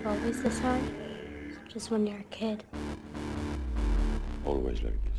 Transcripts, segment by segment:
always this hard? Just when you're a kid? Always like this.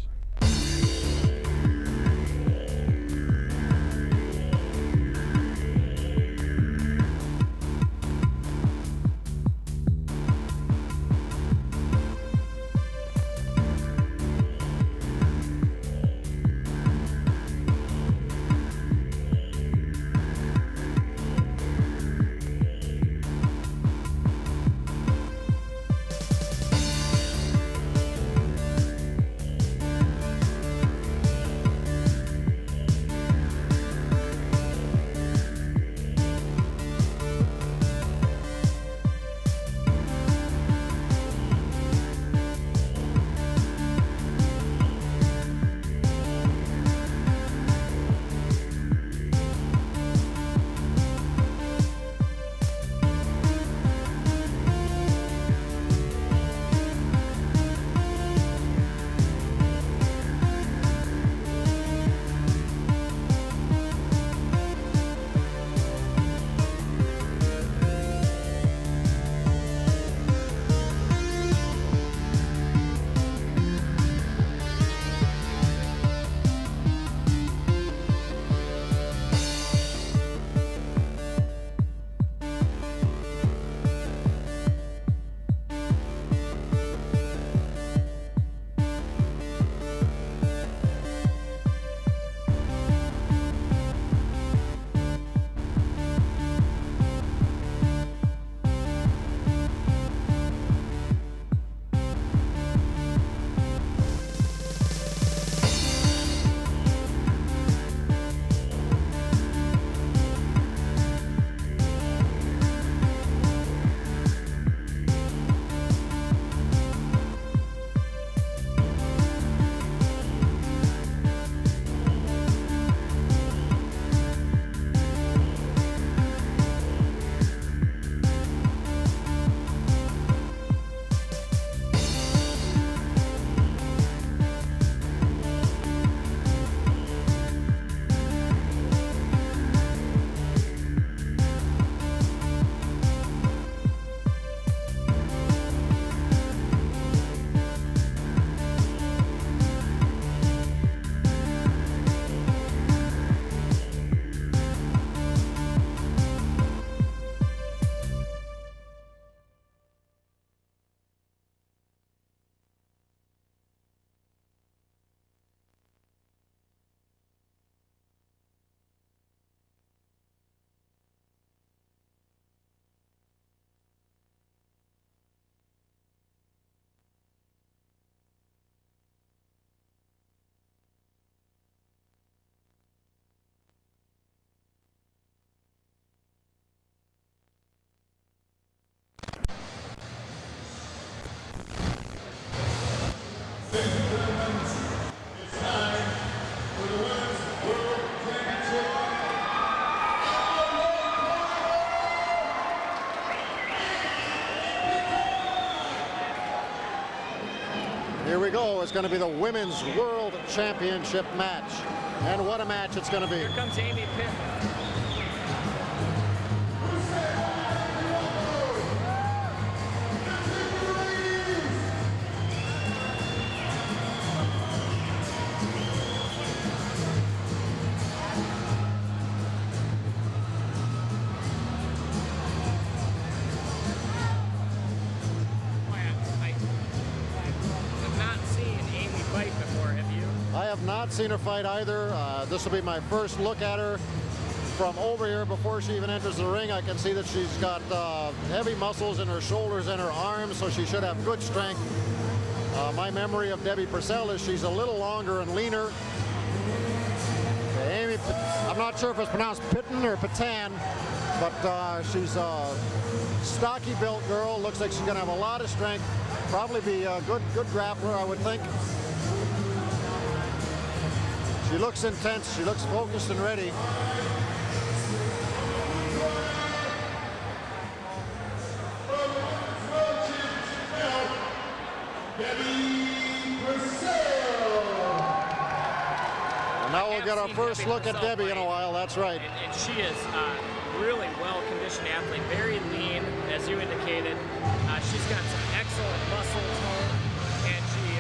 Here we go. It's going to be the Women's World Championship match. And what a match it's going to be. Here comes Amy Pitt. I have not seen her fight either. This will be my first look at her from over here before she even enters the ring. I can see that she's got heavy muscles in her shoulders and her arms, so she should have good strength. My memory of Debbi Purcell is she's a little longer and leaner. Amy, I'm not sure if it's pronounced Pitten or Patan, but she's a stocky built girl. Looks like she's going to have a lot of strength. Probably be a good grappler, I would think. She looks intense. She looks focused and ready. Debbi Purcell. And now we'll get our first look at Debbi in a while. That's right. And she is really well-conditioned athlete, very lean, as you indicated. She's got some excellent muscle tone, and she,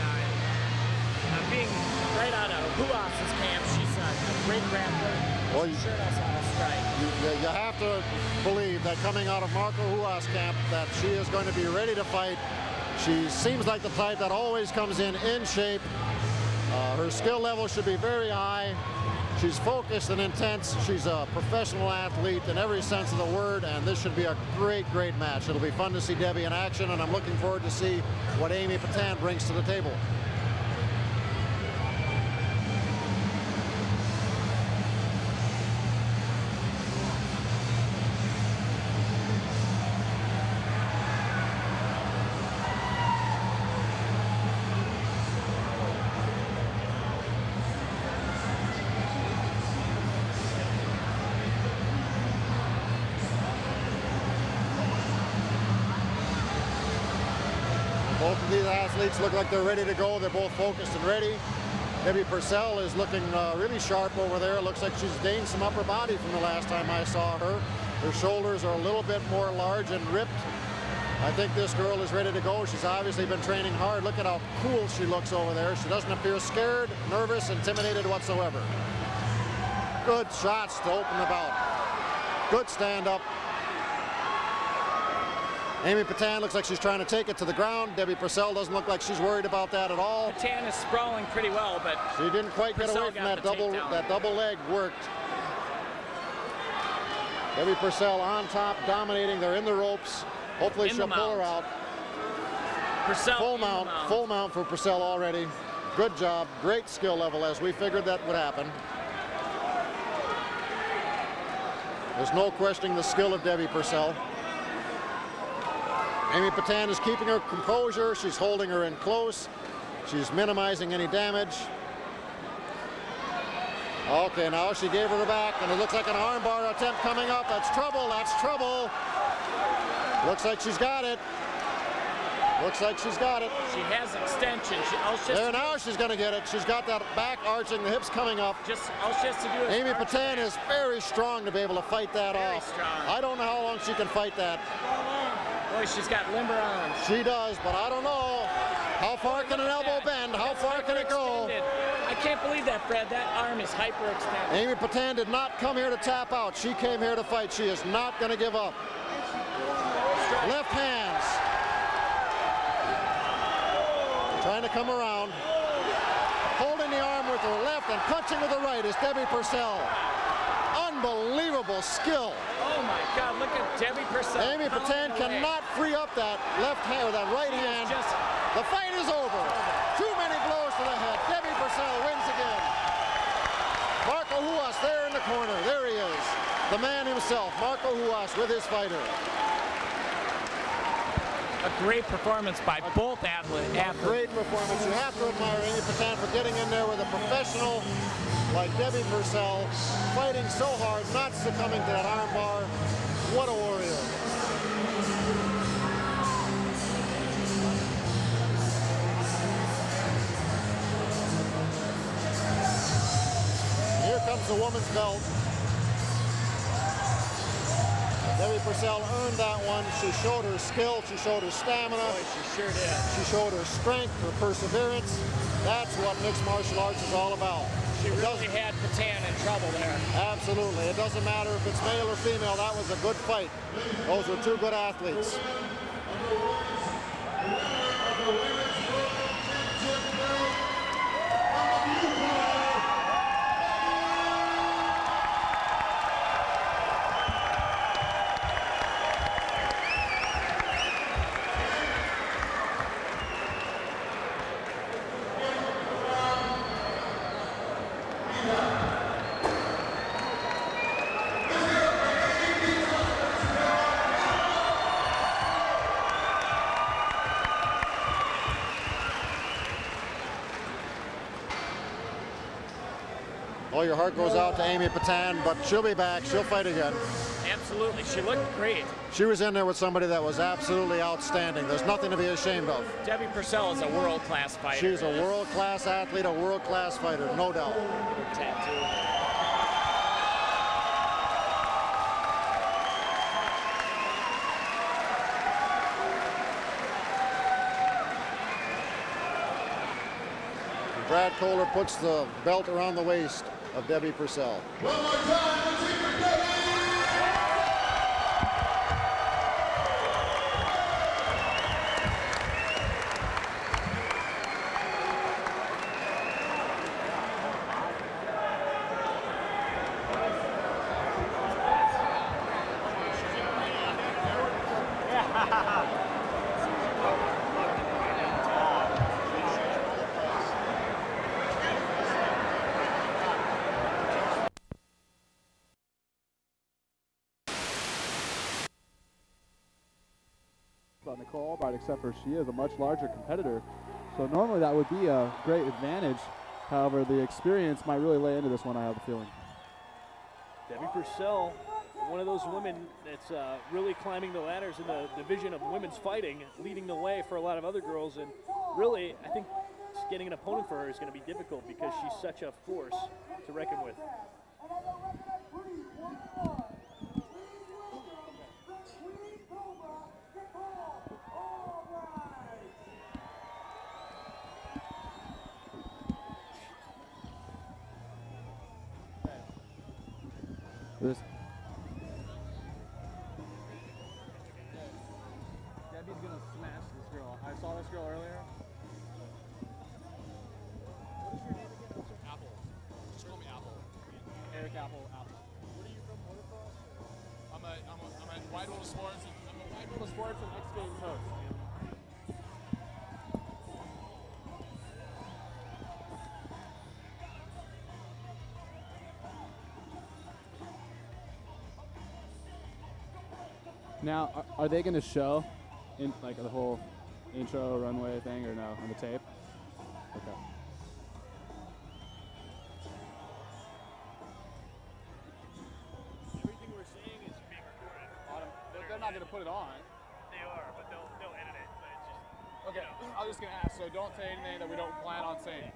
being right out of Huas's camp, she's a great grappler. Well, she showed us how to strike. You have to believe that coming out of Marco Huas camp that she is going to be ready to fight. She seems like the type that always comes in shape. Her skill level should be very high. She's focused and intense. She's a professional athlete in every sense of the word, and this should be a great, great match. It'll be fun to see Debbi in action, and I'm looking forward to see what Amy Patan brings to the table. Both of these athletes look like they're ready to go. They're both focused and ready. Debbi Purcell is looking really sharp over there. Looks like she's gained some upper body from the last time I saw her. Her shoulders are a little bit more large and ripped. I think this girl is ready to go. She's obviously been training hard. Look at how cool she looks over there. She doesn't appear scared, nervous, intimidated whatsoever. Good shots to open the bout. Good stand-up. Amy Patan looks like she's trying to take it to the ground. Debbi Purcell doesn't look like she's worried about that at all. Patan is sprawling pretty well, but she didn't quite get away from that double. That double leg worked. Debbi Purcell on top, dominating. They're in the ropes. Hopefully she'll pull her out. Purcell full mount for Purcell already. Good job, great skill level, as we figured that would happen. There's no questioning the skill of Debbi Purcell. Amy Patan is keeping her composure. She's holding her in close. She's minimizing any damage. Okay, now she gave her the back, and it looks like an armbar attempt coming up. That's trouble, that's trouble. Looks like she's got it. Looks like she's got it. She has extension. There, now she's going to get it. She's got that back arching, the hips coming up. All she has to do is Amy Patan is very strong to be able to fight that off. Strong. I don't know how long she can fight that. Boy, she's got limber arms. She does, but I don't know. How far can an elbow bend? How far can it go? I can't believe that, Fred. That arm is hyperextended. Amy Patan did not come here to tap out. She came here to fight. She is not going to give up. Left hands. Trying to come around. Holding the arm with her left and punching with the right is Debbi Purcell. Unbelievable skill. Oh my God, look at Debbi Purcell. Amy Patan cannot free up that left hand or that right hand. The fight is over. Too many blows to the head. Debbi Purcell wins again. Marco Huas there in the corner. There he is. The man himself, Marco Huas, with his fighter. A great performance by both athletes. Great performance. You have to admire Amy Patan for getting in there with a professional like Debbi Purcell, fighting so hard, not succumbing to that armbar. What a warrior. Here comes the woman's belt. Debbi Purcell earned that one. She showed her skill. She showed her stamina. Boy, she sure did. She showed her strength, her perseverance. That's what mixed martial arts is all about. She really had Patan in trouble there. Absolutely. It doesn't matter if it's male or female. That was a good fight. Those were two good athletes. Oh, your heart goes out to Amy Patan, but she'll be back. She'll fight again. Absolutely. She looked great. She was in there with somebody that was absolutely outstanding. There's nothing to be ashamed of. Debbi Purcell is a world-class fighter. She's a world-class athlete, a world-class fighter, no doubt. Tattoo. Brad Kohler puts the belt around the waist of Debbi Purcell. One more time, let's see for Debbi! On Nicole Albright, except for she is a much larger competitor. So normally that would be a great advantage. However, the experience might really lay into this one, I have a feeling. Debbi Purcell, one of those women that's really climbing the ladders in the division of women's fighting, leading the way for a lot of other girls. And really, I think getting an opponent for her is going to be difficult because she's such a force to reckon with. This Debbie's gonna smash this girl. I saw this girl earlier. What is your name again? Apple. Just call me Apple. Eric Apple. Apple. Where are you from? Motocross? I'm at Wide World of Sports. I'm a Wide World of Sports and X Games host. now, are they going to show in like the whole intro runway thing or no on the tape? Okay. Everything we're saying is being recorded. They're not gonna put it on. They are, but they'll edit it. But it's just Okay, I was just gonna ask. So don't say anything that we don't plan on saying.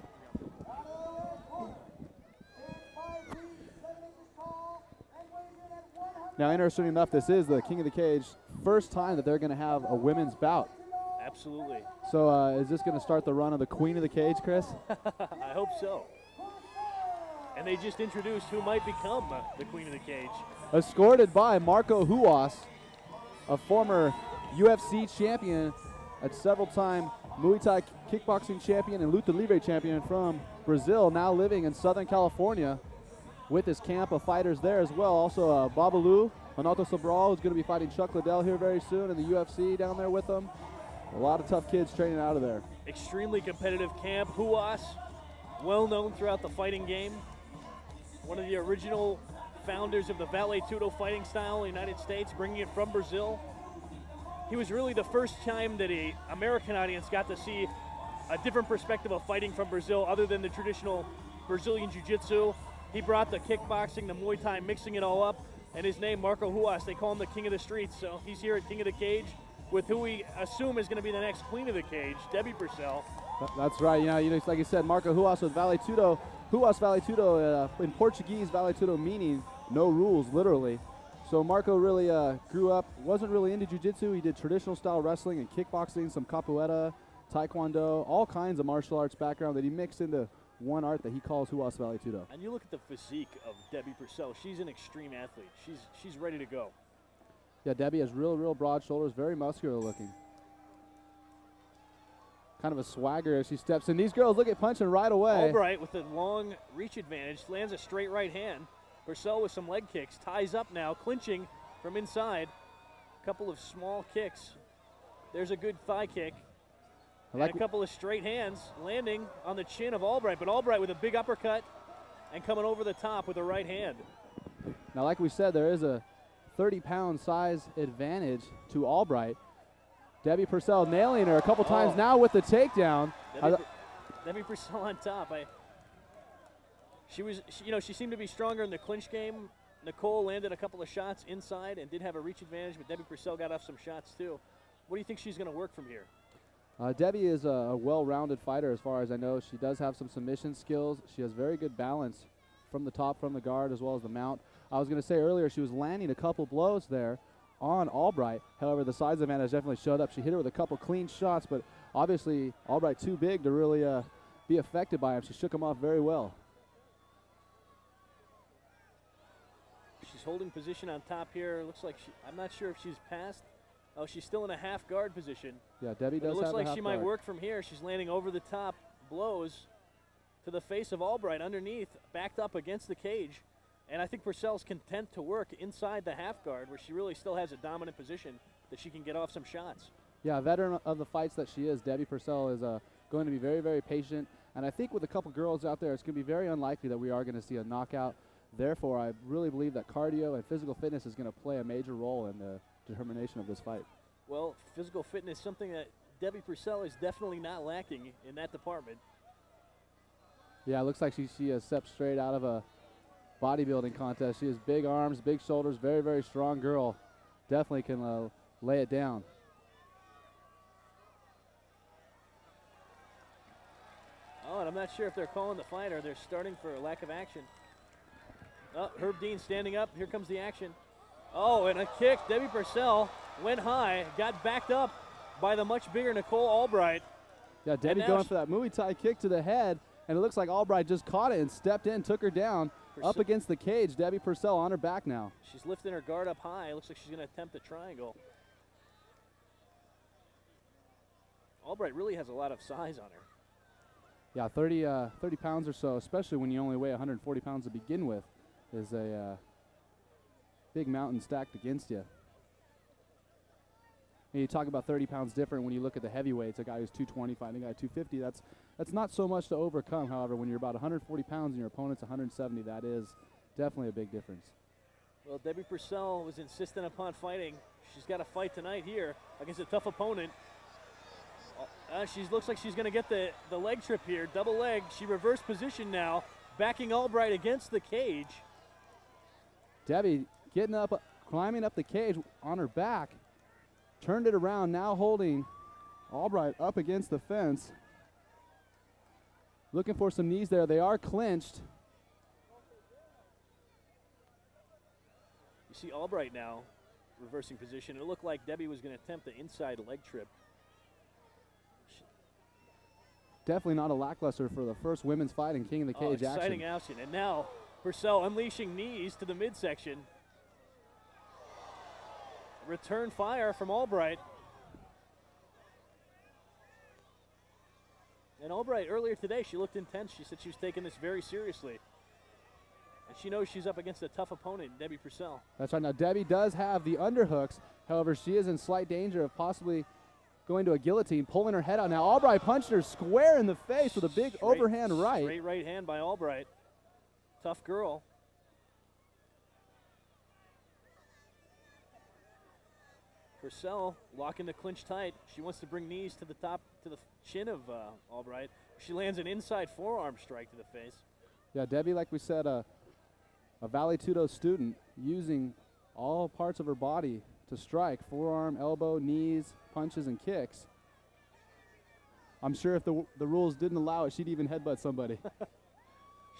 Now, interesting enough, this is the King of the Cage first time that they're going to have a women's bout. absolutely. So is this going to start the run of the Queen of the Cage, Chris? I hope so. And they just introduced who might become the Queen of the Cage. Escorted by Marco Huas, a former UFC champion, a several-time Muay Thai kickboxing champion and Luta Livre champion from Brazil, now living in Southern California with his camp of fighters there as well. Also Babalu, Renato Sobral, who's going to be fighting Chuck Liddell here very soon in the UFC down there with him. A lot of tough kids training out of there. Extremely competitive camp. Huas, well known throughout the fighting game. One of the original founders of the Vale Tudo fighting style in the United States, bringing it from Brazil. He was really the first time that an American audience got to see a different perspective of fighting from Brazil other than the traditional Brazilian Jiu-Jitsu. He brought the kickboxing, the Muay Thai, mixing it all up. And his name, Marco Huas, they call him the King of the Streets. So he's here at King of the Cage with who we assume is going to be the next Queen of the Cage, Debbi Purcell. That's right. You know, like you said, Marco Huas with Vale Tudo. Huas Vale Tudo, in Portuguese, Vale Tudo meaning no rules, literally. So Marco really grew up, wasn't really into jiu-jitsu. He did traditional style wrestling and kickboxing, some capoeira, taekwondo, all kinds of martial arts background that he mixed into one art that he calls Huas Vale Tudo. And you look at the physique of Debbi Purcell. She's an extreme athlete. She's ready to go. Yeah, Debbi has real broad shoulders, very muscular looking. Kind of a swagger as she steps in. These girls look at punching right away. Albright with a long reach advantage, lands a straight right hand. Purcell with some leg kicks, ties up now, clinching from inside. A couple of small kicks. There's a good thigh kick. And a couple of straight hands landing on the chin of Albright, but Albright with a big uppercut and coming over the top with a right hand. Now, like we said, there is a 30-pound size advantage to Albright. Debbi Purcell nailing her a couple times now with the takedown. Debbi Purcell on top. She seemed to be stronger in the clinch game Nicole landed a couple of shots inside and did have a reach advantage, but Debbi Purcell got off some shots too. What do you think she's going to work from here? Debbi is a well-rounded fighter as far as I know. She does have some submission skills. She has very good balance from the top, from the guard, as well as the mount. I was going to say earlier she was landing a couple blows there on Albright. However, the size advantage definitely showed up. She hit her with a couple clean shots, but obviously Albright too big to really be affected by him. She shook him off very well. She's holding position on top here. Looks like I'm not sure if she's passed. Oh, she's still in a half guard position. Yeah, Debbi does have a half guard. It looks like she might work from here. She's landing over the top blows to the face of Albright underneath, backed up against the cage. And I think Purcell's content to work inside the half guard where she really still has a dominant position that she can get off some shots. Yeah, a veteran of the fights that she is, Debbi Purcell is going to be very, very patient. And I think with a couple girls out there, it's going to be very unlikely that we are going to see a knockout. Therefore, I really believe that cardio and physical fitness is going to play a major role in the determination of this fight. Well, physical fitness, something that Debbi Purcell is definitely not lacking in that department. Yeah, it looks like she has stepped straight out of a bodybuilding contest. She has big arms, big shoulders, very, very strong girl. Definitely can lay it down. Oh, and I'm not sure if they're calling the fight or they're starting for a lack of action. Oh, Herb Dean standing up. Here comes the action. Oh, and a kick. Debbi Purcell went high, got backed up by the much bigger Nicole Albright. Yeah, Debbi going for that Muay Thai kick to the head, and it looks like Albright just caught it and stepped in, took her down, up against the cage. Debbi Purcell on her back now. She's lifting her guard up high. It looks like she's going to attempt a triangle. Albright really has a lot of size on her. Yeah, 30 pounds or so, especially when you only weigh 140 pounds to begin with, is a big mountain stacked against you. And you talk about 30 pounds different when you look at the heavyweights, a guy who's 220 fighting a guy 250. That's not so much to overcome. However, when you're about 140 pounds and your opponent's 170, that is definitely a big difference. Well, Debbi Purcell was insistent upon fighting. She's got to fight tonight here against a tough opponent. She looks like she's going to get the leg trip here, double leg. She reversed position now, backing Albright against the cage. Debbi getting up, climbing up the cage on her back, turned it around, now holding Albright up against the fence. Looking for some knees there. They are clinched. You see Albright now reversing position. It looked like Debbi was going to attempt the inside leg trip. Definitely not a lackluster for the first women's fight in King of the Cage exciting action. And now Purcell unleashing knees to the midsection. Return fire from Albright. And Albright earlier today, she looked intense. She said she was taking this very seriously. And she knows she's up against a tough opponent, Debbi Purcell. That's right. Now, Debbi does have the underhooks. However, she is in slight danger of possibly going to a guillotine, pulling her head out. Now, Albright punched her square in the face with a big overhand right. Straight right hand by Albright. Tough girl. Purcell locking the clinch tight. She wants to bring knees to the top, to the chin of Albright. She lands an inside forearm strike to the face. Yeah, Debbi, like we said, a Valley Tudo student, using all parts of her body to strike: forearm, elbow, knees, punches, and kicks. I'm sure if the rules didn't allow it, she'd even headbutt somebody.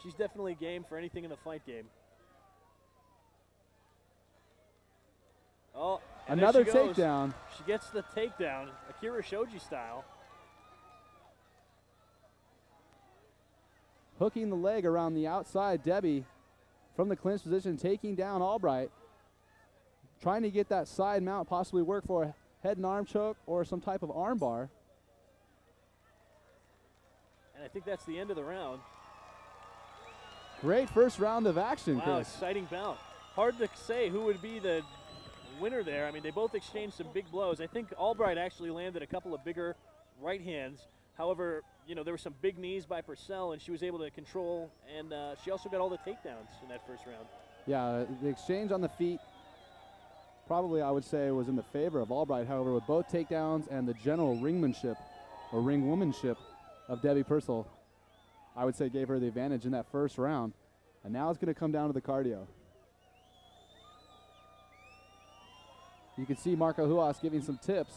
She's definitely game for anything in the fight game. Oh, another takedown. She gets the takedown, Akira Shoji style. Hooking the leg around the outside, Debbi from the clinch position, taking down Albright. Trying to get that side mount, possibly work for a head and arm choke or some type of arm bar. And I think that's the end of the round. Great first round of action, wow, Chris. Exciting bout. Hard to say who would be the winner there. I mean, they both exchanged some big blows. I think Albright actually landed a couple of bigger right hands. However, you know, there were some big knees by Purcell, and she was able to control, and she also got all the takedowns in that first round. Yeah, the exchange on the feet probably, I would say, was in the favor of Albright. However, with both takedowns and the general ringmanship or ringwomanship of Debbi Purcell, I would say gave her the advantage in that first round. And now it's going to come down to the cardio. You can see Marco Huas giving some tips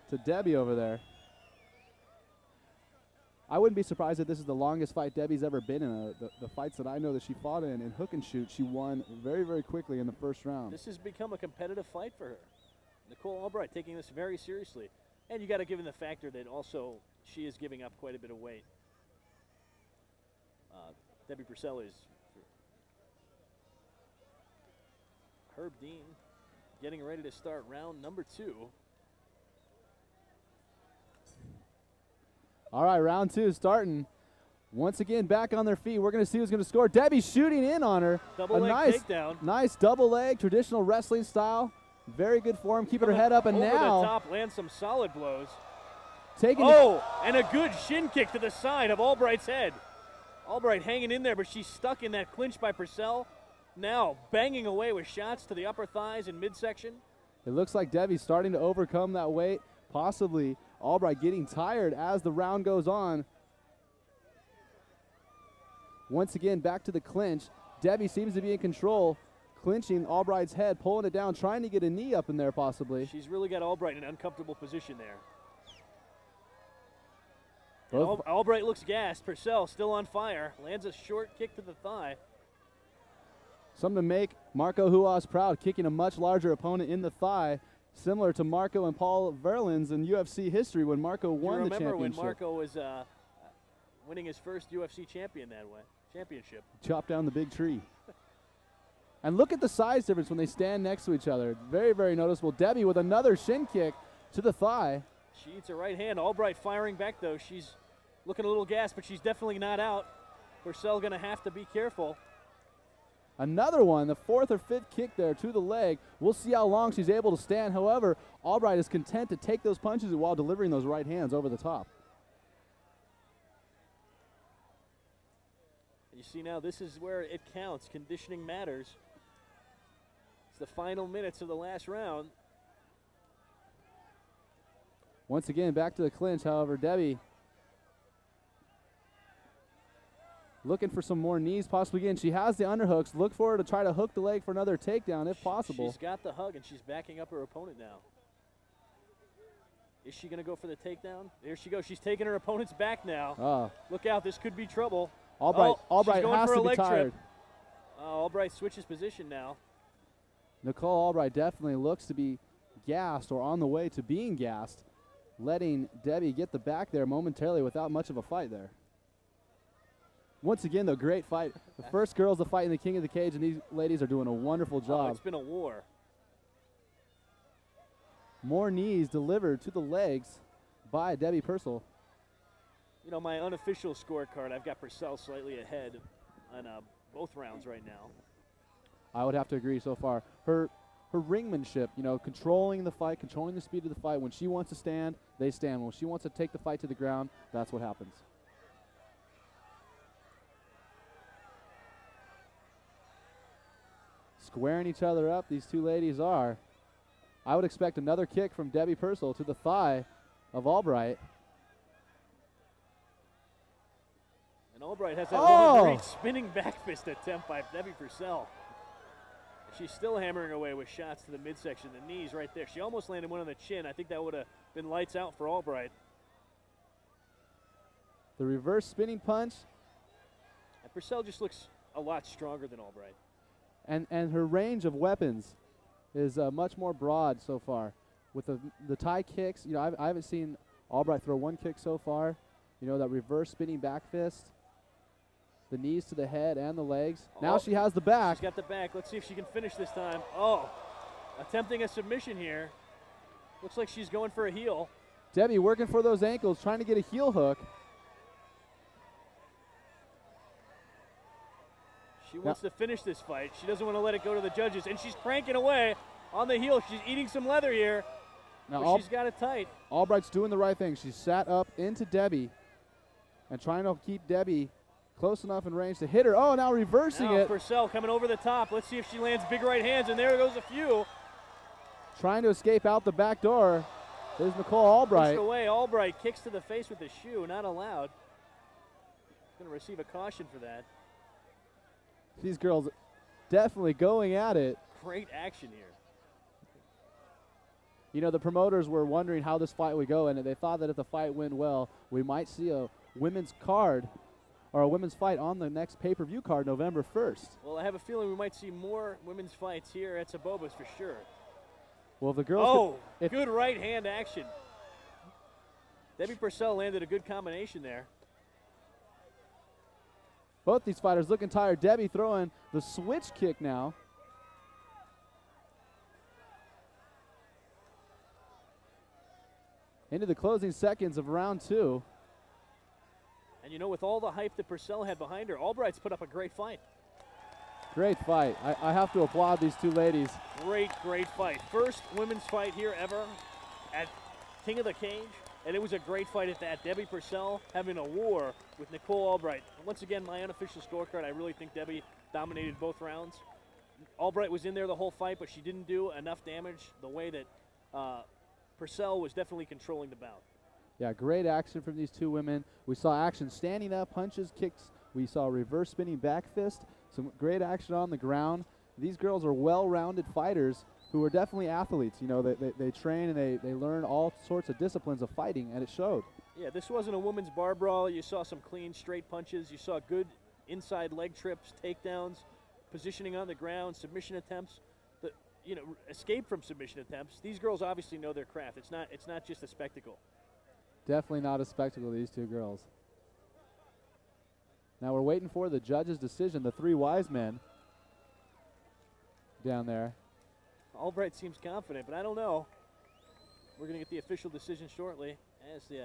to Debbi over there. I wouldn't be surprised if this is the longest fight Debbi's ever been in. The fights that I know that she fought in hook and shoot, she won very, very quickly in the first round. This has become a competitive fight for her. Nicole Albright taking this very seriously. And you got to give in the factor that also she is giving up quite a bit of weight. Debbi Purcell is Herb Dean getting ready to start round number 2. All right, round 2 starting. Once again, back on their feet. We're going to see who's going to score. Debbi shooting in on her. Double leg takedown. Nice double leg, traditional wrestling style. Very good form, keeping her head up, and over now the top, lands some solid blows. Taking and a good shin kick to the side of Albright's head. Albright hanging in there, but she's stuck in that clinch by Purcell. Now banging away with shots to the upper thighs and midsection. It looks like Debbi's starting to overcome that weight, possibly Albright getting tired as the round goes on. Once again, back to the clinch. Debbi seems to be in control, clinching Albright's head, pulling it down, trying to get a knee up in there possibly. She's really got Albright in an uncomfortable position there. Albright looks gassed. Purcell still on fire. Lands a short kick to the thigh. Something to make Marco Huas proud, kicking a much larger opponent in the thigh, similar to Marco and Paul Verlins in UFC history when Marco won the championship. Remember when Marco was winning his first UFC championship? Chop down the big tree. And look at the size difference when they stand next to each other. Very, very noticeable. Debbi with another shin kick to the thigh. She eats a right hand. Albright firing back, though. She's looking a little gassed, but she's definitely not out. Purcell going to have to be careful. Another one, the 4th or 5th kick there to the leg. We'll see how long she's able to stand. However, Albright is content to take those punches while delivering those right hands over the top. You see now, this is where it counts. Conditioning matters. It's the final minutes of the last round. Once again, back to the clinch. However, Debbi looking for some more knees, possibly again. She has the underhooks. Look for her to try to hook the leg for another takedown if possible. She's got the hug, and she's backing up her opponent now. Is she going to go for the takedown? There she goes. She's taking her opponent's back now. Look out. This could be trouble. Albright she's has to be tired. Albright switches position now. Nicole Albright definitely looks to be gassed or on the way to being gassed, letting Debbi get the back there momentarily without much of a fight there. Once again, though, great fight. The first girls to fight in the King of the Cage, and these ladies are doing a wonderful job. It's been a war. More knees delivered to the legs by Debbi Purcell. You know, my unofficial scorecard, I've got Purcell slightly ahead on both rounds right now. I would have to agree so far. Her ringmanship, you know, controlling the fight, controlling the speed of the fight. When she wants to stand, they stand. When she wants to take the fight to the ground, that's what happens. Squaring each other up, these two ladies are. I would expect another kick from Debbi Purcell to the thigh of Albright. And Albright has that really great spinning back fist attempt by Debbi Purcell. She's still hammering away with shots to the midsection, the knees right there. She almost landed one on the chin. I think that would have been lights out for Albright. The reverse spinning punch. And Purcell just looks a lot stronger than Albright. And her range of weapons is much more broad so far. With the tie kicks, you know, I haven't seen Albright throw one kick so far. You know, that reverse spinning back fist. The knees to the head and the legs. Now she has the back. She's got the back. Let's see if she can finish this time. Attempting a submission here. Looks like she's going for a heel. Debbi working for those ankles, trying to get a heel hook. She wants to finish this fight. She doesn't want to let it go to the judges, and she's cranking away on the heel. She's eating some leather here, but she's got it tight. Albright's doing the right thing. She sat up into Debbi and trying to keep Debbi close enough in range to hit her. Oh, now reversing it. Purcell coming over the top. Let's see if she lands big right hands, and there goes a few. Trying to escape out the back door. There's Nicole Albright. Pushed away. Albright kicks to the face with the shoe. Not allowed. Going to receive a caution for that. These girls definitely going at it. Great action here. You know, the promoters were wondering how this fight would go, and they thought that if the fight went well, we might see a women's card or a women's fight on the next pay-per-view card November 1st. Well, I have a feeling we might see more women's fights here at Saboba's for sure. Well, if the girls good right hand action. Debbi Purcell landed a good combination there. Both these fighters looking tired. Debbi throwing the switch kick now. Into the closing seconds of round 2. And you know, with all the hype that Purcell had behind her, Albright's put up a great fight. Great fight. I have to applaud these two ladies. Great fight. First women's fight here ever at King of the Cage. And it was a great fight at that. Debbi Purcell having a war with Nicole Albright. Once again, my unofficial scorecard, I really think Debbi dominated both rounds. Albright was in there the whole fight, but she didn't do enough damage the way that Purcell was definitely controlling the bout. Yeah, great action from these two women. We saw action standing up, punches, kicks. We saw reverse spinning back fist. Some great action on the ground. These girls are well-rounded fighters who are definitely athletes. You know, they train and they learn all sorts of disciplines of fighting, and it showed. Yeah, this wasn't a women's bar brawl. You saw some clean, straight punches. You saw good inside leg trips, takedowns, positioning on the ground, submission attempts. Escape from submission attempts. These girls obviously know their craft. It's not just a spectacle. Definitely not a spectacle, these two girls. Now we're waiting for the judge's decision, the three wise men down there. Albright seems confident, but I don't know. We're going to get the official decision shortly as the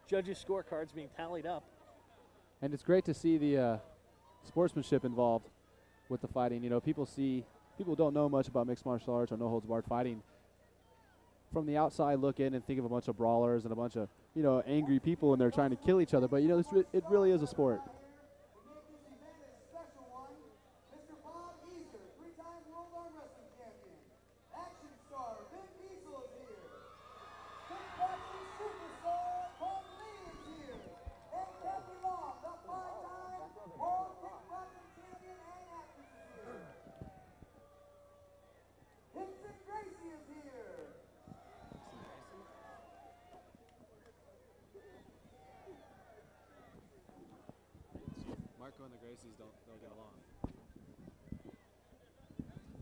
judges' scorecards being tallied up. And it's great to see the sportsmanship involved with the fighting. You know, people don't know much about mixed martial arts or no-holds-barred fighting. From the outside look in and think of a bunch of brawlers and a bunch of, angry people and they're trying to kill each other. But, it really is a sport. Marco and the Gracies don't get along.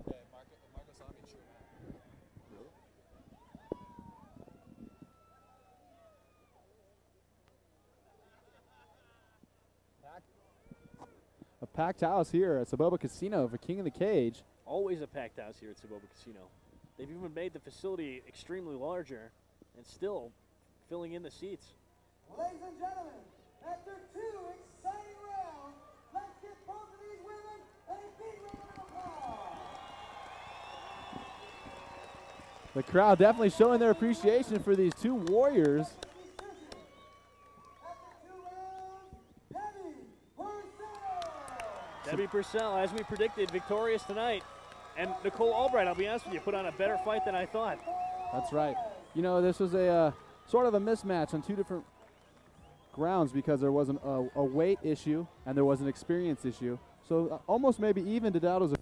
Yeah, Marco saw me, sure. A packed house here at Saboba Casino for King of the Cage. Always a packed house here at Saboba Casino. They've even made the facility extremely larger and still filling in the seats. Ladies and gentlemen, after 2 exciting rounds, let's give both of these women a big round of applause. The crowd definitely showing their appreciation for these two warriors. Debbi Purcell, as we predicted, victorious tonight. And Nicole Albright, I'll be honest with you, put on a better fight than I thought. That's right. This was a sort of a mismatch on two different grounds because there was a weight issue and there was an experience issue. So almost maybe evened it out as a